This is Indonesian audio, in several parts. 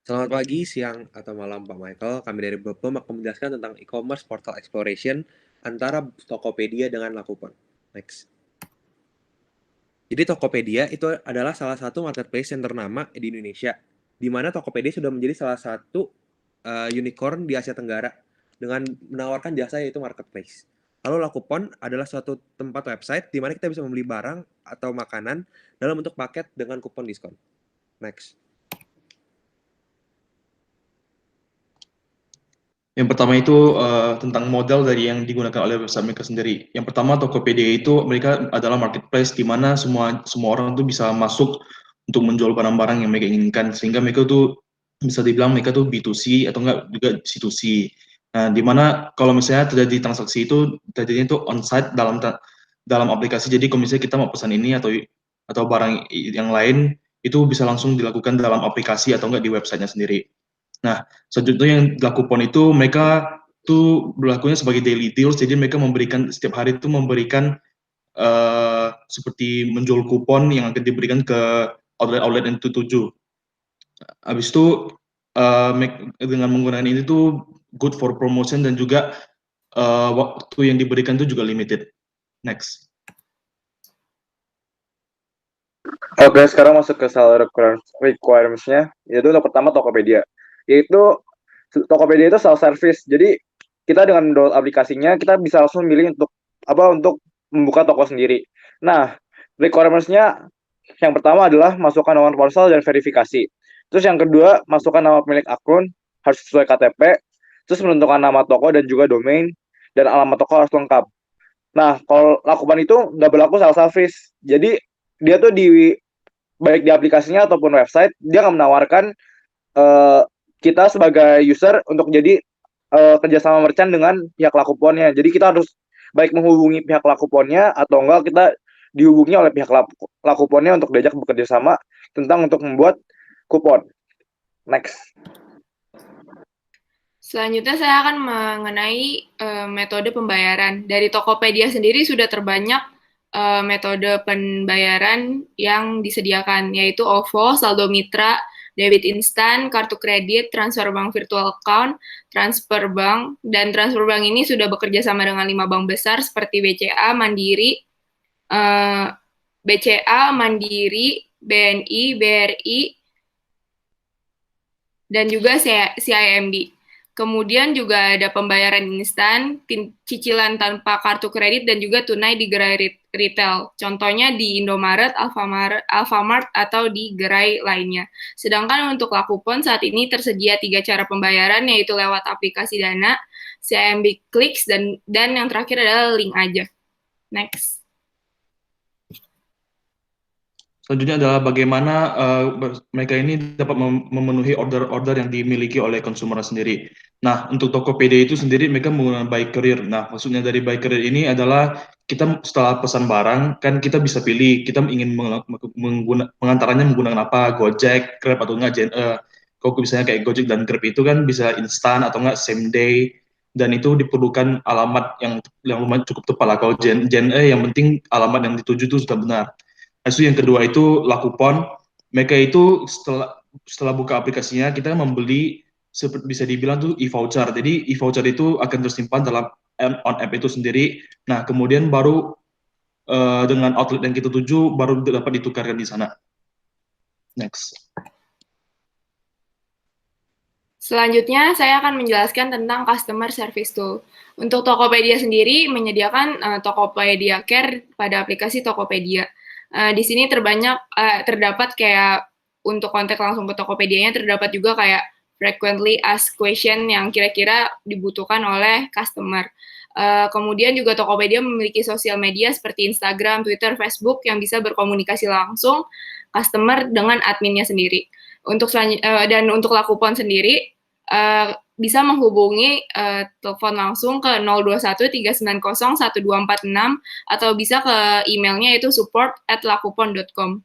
Selamat pagi, siang, atau malam Pak Michael. Kami dari Bepom akan menjelaskan tentang e-commerce portal exploration antara Tokopedia dengan Lakupon. Next. Jadi Tokopedia itu adalah salah satu marketplace yang ternama di Indonesia, di mana Tokopedia sudah menjadi salah satu unicorn di Asia Tenggara dengan menawarkan jasa yaitu marketplace. Lalu Lakupon adalah suatu tempat website di mana kita bisa membeli barang atau makanan dalam bentuk paket dengan kupon diskon. Next. Yang pertama itu tentang model dari yang digunakan oleh website mereka sendiri. Yang pertama Tokopedia itu mereka adalah marketplace di mana semua orang tuh bisa masuk untuk menjual barang-barang yang mereka inginkan, sehingga mereka tuh bisa dibilang mereka tuh B2C atau enggak juga C2C. Nah, di mana kalau misalnya terjadi transaksi itu terjadinya itu on-site dalam aplikasi. Jadi kalau misalnya kita mau pesan ini atau barang yang lain itu bisa langsung dilakukan dalam aplikasi atau enggak di websitenya sendiri. Nah, selanjutnya yang Lakupon itu mereka tuh berlakunya sebagai daily deals, jadi mereka memberikan setiap hari itu memberikan seperti menjual kupon yang akan diberikan ke outlet-outlet yang dituju. Habis itu dengan menggunakan ini tuh good for promotion dan juga waktu yang diberikan itu juga limited. Next. Oke, sekarang masuk ke salary requirements-nya, yaitu untuk pertama Tokopedia. Yaitu Tokopedia itu self service. Jadi kita dengan download aplikasinya kita bisa langsung milih untuk membuka toko sendiri. Nah, requirements-nya yang pertama adalah masukkan nomor ponsel dan verifikasi. Terus yang kedua, masukkan nama pemilik akun harus sesuai KTP. Terus menentukan nama toko dan juga domain dan alamat toko harus lengkap. Nah, kalau lakukan itu nggak berlaku self service. Jadi dia tuh baik di aplikasinya ataupun website dia nggak menawarkan uh, kita sebagai user untuk jadi kerjasama merchant dengan pihak Lakuponnya. Jadi kita harus baik menghubungi pihak Lakuponnya atau enggak kita dihubungi oleh pihak Lakuponnya untuk diajak bekerja sama tentang untuk membuat kupon. Next. Selanjutnya saya akan mengenai metode pembayaran. Dari Tokopedia sendiri sudah terbanyak metode pembayaran yang disediakan, yaitu OVO, saldo mitra, debit instan, kartu kredit, transfer bank virtual account, transfer bank, dan transfer bank ini sudah bekerja sama dengan 5 bank besar seperti BCA, Mandiri, BNI, BRI, dan juga CIMB. Kemudian juga ada pembayaran instan, cicilan tanpa kartu kredit, dan juga tunai di gerai retail. Contohnya di Indomaret, Alfamart, atau di gerai lainnya. Sedangkan untuk Lakupon saat ini tersedia 3 cara pembayaran, yaitu lewat aplikasi Dana, CIMB Clicks, dan yang terakhir adalah link aja. Next. Selanjutnya adalah bagaimana mereka ini dapat memenuhi order-order yang dimiliki oleh konsumer sendiri. Nah, untuk Tokopedia itu sendiri mereka menggunakan by courier. Nah, maksudnya dari by courier ini adalah kita setelah pesan barang, kan kita bisa pilih kita ingin mengantaranya menggunakan apa, Gojek, Grab, atau enggak JNE. Kalau misalnya kayak Gojek dan Grab itu kan bisa instan atau enggak same day, dan itu diperlukan alamat yang lumayan cukup tepat lah. Kalau JNE yang penting alamat yang dituju itu sudah benar. Habis itu yang kedua itu Lakupon. Mereka itu setelah buka aplikasinya kita membeli bisa dibilang tuh e-voucher. Jadi e-voucher itu akan tersimpan dalam on app itu sendiri. Nah, kemudian baru dengan outlet yang kita tuju baru dapat ditukarkan di sana. Next. Selanjutnya, saya akan menjelaskan tentang Customer Service Tool. Untuk Tokopedia sendiri menyediakan Tokopedia Care pada aplikasi Tokopedia. Di sini terdapat kayak untuk kontak langsung ke Tokopedia-nya, terdapat juga kayak frequently asked question yang kira-kira dibutuhkan oleh customer. Kemudian juga Tokopedia memiliki sosial media seperti Instagram, Twitter, Facebook yang bisa berkomunikasi langsung customer dengan adminnya sendiri. Dan untuk Lakupon sendiri, bisa menghubungi telepon langsung ke 021 390 1246 atau bisa ke emailnya itu support@lakupon.com.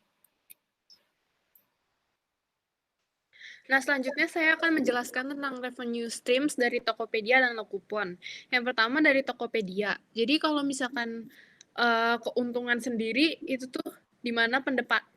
Nah, selanjutnya saya akan menjelaskan tentang revenue streams dari Tokopedia dan Lakupon. Yang pertama dari Tokopedia. Jadi kalau misalkan keuntungan sendiri itu tuh di mana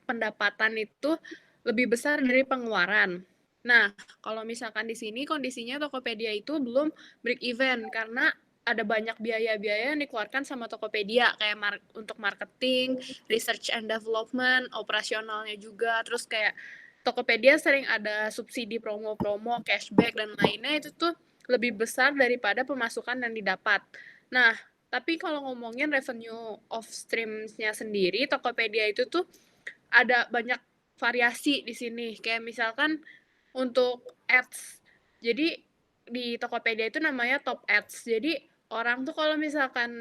pendapatan itu lebih besar dari pengeluaran. Nah, kalau misalkan di sini kondisinya Tokopedia itu belum break even karena ada banyak biaya-biaya yang dikeluarkan sama Tokopedia kayak untuk marketing, research and development, operasionalnya juga, terus kayak Tokopedia sering ada subsidi promo-promo, cashback dan lainnya itu tuh lebih besar daripada pemasukan yang didapat. Nah, tapi kalau ngomongin revenue of streams-nya sendiri, Tokopedia itu tuh ada banyak variasi di sini. Kayak misalkan untuk ads. Jadi di Tokopedia itu namanya top ads. Jadi orang tuh kalau misalkan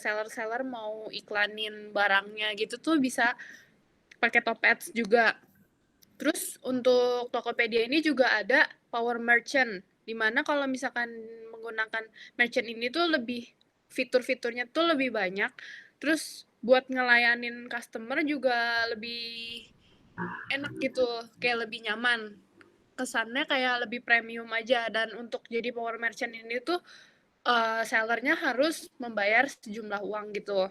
seller-seller mau iklanin barangnya gitu tuh bisa pakai top ads juga. Terus untuk Tokopedia ini juga ada power merchant, di mana kalau misalkan menggunakan merchant ini tuh lebih fitur-fiturnya tuh lebih banyak. Terus buat ngelayanin customer juga lebih enak gitu, kayak lebih nyaman. Kesannya kayak lebih premium aja, dan untuk jadi power merchant ini tuh sellernya harus membayar sejumlah uang gitu.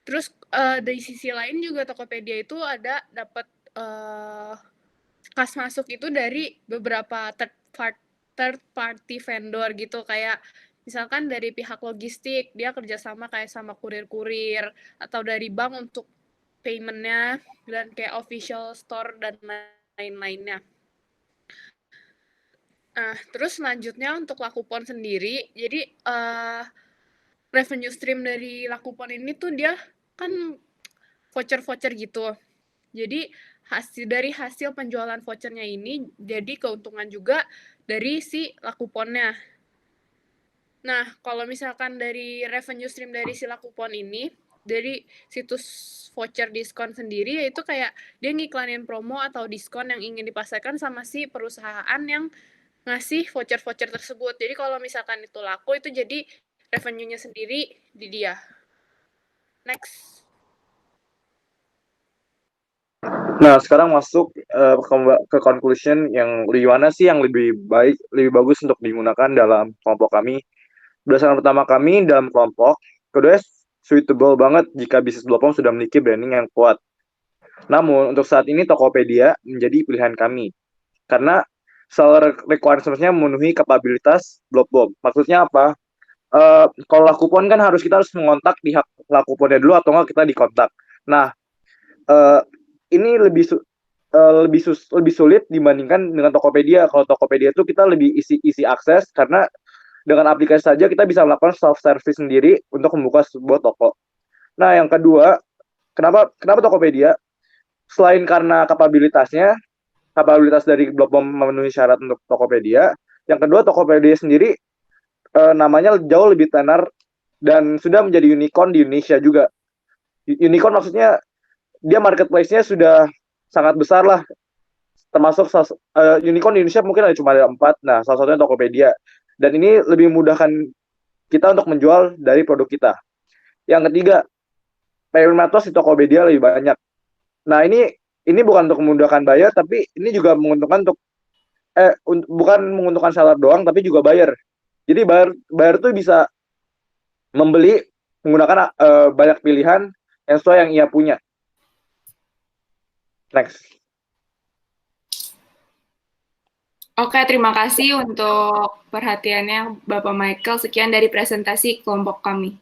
Terus dari sisi lain juga Tokopedia itu ada dapat kas masuk itu dari beberapa third party vendor gitu, kayak misalkan dari pihak logistik dia kerjasama kayak sama kurir-kurir atau dari bank untuk paymentnya, dan kayak official store dan lain-lainnya. Nah, terus selanjutnya untuk Lakupon sendiri, jadi revenue stream dari Lakupon ini tuh dia kan voucher-voucher gitu. Jadi dari hasil penjualan vouchernya ini jadi keuntungan juga dari si Lakuponnya. Nah, kalau misalkan dari revenue stream dari si Lakupon ini, dari situs voucher diskon sendiri, yaitu kayak dia ngiklanin promo atau diskon yang ingin dipasarkan sama si perusahaan yang ngasih voucher-voucher tersebut. Jadi kalau misalkan itu laku, itu jadi revenue-nya sendiri di dia. Next. Nah, sekarang masuk ke conclusion yang gimana sih yang lebih baik, lebih bagus untuk digunakan dalam kelompok kami. Berdasarkan pertama kami dalam kelompok, kedua suitable banget jika bisnis platform sudah memiliki branding yang kuat. Namun, untuk saat ini Tokopedia menjadi pilihan kami. Karena seller requirements-nya memenuhi kapabilitas Blogbob. Maksudnya apa? Kalau Lakupon kan kita harus mengontak pihak Lakuponnya dulu atau enggak kita dikontak. Nah, ini lebih sulit dibandingkan dengan Tokopedia. Kalau Tokopedia itu kita lebih isi akses karena dengan aplikasi saja kita bisa melakukan self service sendiri untuk membuka sebuah toko. Nah, yang kedua, kenapa Tokopedia? Selain karena kapabilitas dari Blogbob memenuhi syarat untuk Tokopedia, yang kedua Tokopedia sendiri namanya jauh lebih tenar dan sudah menjadi unicorn di Indonesia juga. Unicorn maksudnya dia marketplace-nya sudah sangat besar lah, termasuk unicorn di Indonesia mungkin cuma ada 4, nah salah satunya Tokopedia, dan ini lebih memudahkan kita untuk menjual dari produk kita. Yang ketiga, payment methods di Tokopedia lebih banyak. Nah, ini bukan untuk memudahkan buyer, tapi ini juga menguntungkan bukan menguntungkan seller doang, tapi juga buyer. Jadi buyer tuh bisa membeli menggunakan banyak pilihan yang sesuai yang ia punya. Next. Oke, terima kasih untuk perhatiannya Bapak Michael. Sekian dari presentasi kelompok kami.